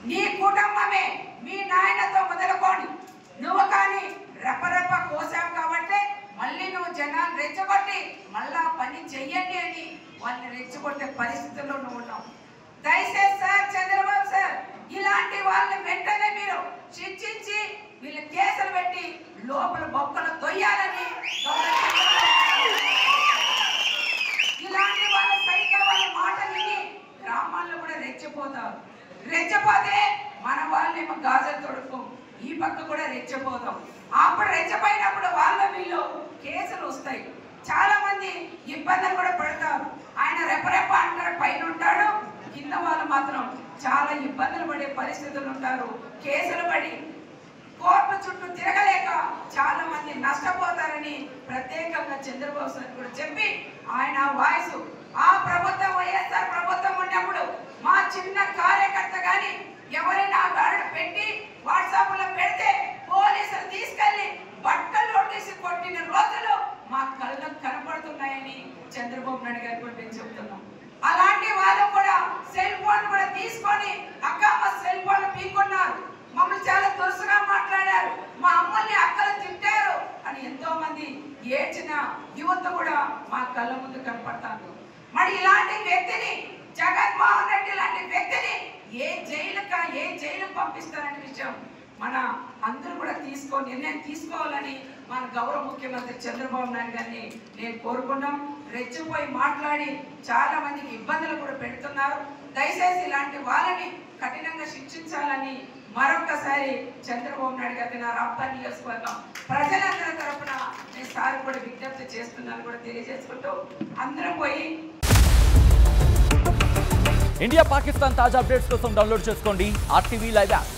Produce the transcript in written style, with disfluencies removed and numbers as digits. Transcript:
నీ కుటుంబమే మీ నాయనతో మొదలుకోండి నువ్వు కానీ రెపరెప కోసావు కాబట్టి మళ్ళీ నువ్వు జనాన్ని రెచ్చగొట్టి మళ్ళా పని చెయ్యండి అని వాళ్ళని రెచ్చగొట్టే పరిస్థితుల్లో నువ్వు ఉన్నావు. దయచేసి సార్ చంద్రబాబు సార్ ఇలాంటి వాళ్ళని వెంటనే మీరు శిక్షించి వీళ్ళ కేసులు పెట్టి లోపల బొక్కలు తొయ్యాలని, ఇలాంటి వాళ్ళ సైతం వాళ్ళ మాటలు విని గ్రామాల్లో కూడా రెచ్చిపోతారు. రెచ్చపోతే మన వాళ్ళేమో గాజలు తొడుకు ఈ పక్క కూడా రెచ్చపోతాం. అప్పుడు రెచ్చపోయినప్పుడు వాళ్ళ వీళ్ళు కేసులు వస్తాయి. చాలా మంది ఇబ్బందులు కూడా పడతారు. ఆయన రెపరెప అంటాడు, పైన ఉంటాడు, కింద వాళ్ళు మాత్రం చాలా ఇబ్బందులు పడే పరిస్థితులు ఉంటారు. కేసులు పడి కోర్టు చుట్టూ తిరగలేక చాలా మంది నష్టపోతారని ప్రత్యేకంగా చంద్రబాబు సార్ కూడా చెప్పి ఆయన వాయిస్ ఆ ప్రభుత్వం వైఎస్ఆర్ ప్రభుత్వం ఉన్నప్పుడు మా చిన్న కార్యకర్త కానీ ఎవరైనా గారుడు పెట్టి వాట్సాప్ లో పెడితే పోలీసులు తీసుకెళ్లి బట్టలు తీసి కొట్టిన రోజులు మా కళ్ళకు కనపడుతున్నాయని చంద్రబాబు నాయుడు గారు కూడా మేము చెప్తున్నాం. అలాంటి వాళ్ళు కూడా సెల్ ఫోన్ కూడా తీసుకొని అక్క మా సెల్ ఫోన్ పీకున్నారు, మమ్మల్ని చాలా దురుసుగా మాట్లాడారు, మా అమ్మల్ని అక్కలు తిట్టారు అని ఎంతో మంది ఏడ్చిన యువత కూడా మా కళ్ళ ముందు కనపడతారు. మరి ఇలాంటి వ్యక్తిని జగన్మోహన్ రెడ్డి లాంటి వ్యక్తిని ఏ జైలుకు పంపిస్తారనే విషయం మన అందరూ కూడా నిర్ణయం తీసుకోవాలని మన గౌరవ ముఖ్యమంత్రి చంద్రబాబు నాయుడు గారిని నేను కోరుకున్నాం. రెచ్చిపోయి మాట్లాడి చాలా మందికి ఇబ్బందులు కూడా పెడుతున్నారు. దయచేసి ఇలాంటి వాళ్ళని కఠినంగా శిక్షించాలని మరొకసారి చంద్రబాబు నాయుడు గారికి నా రాప్తా నియోజకవర్గం ప్రజలందరి తరఫున నేను సార్ కూడా విజ్ఞప్తి చేస్తున్నాను కూడా తెలియజేసుకుంటూ అందరూ పోయి ఇండియా పాకిస్తాన్ తాజా అప్డేట్స్ కోసం డౌన్లోడ్ చేసుకోండి RTV లైవ్ యాప్.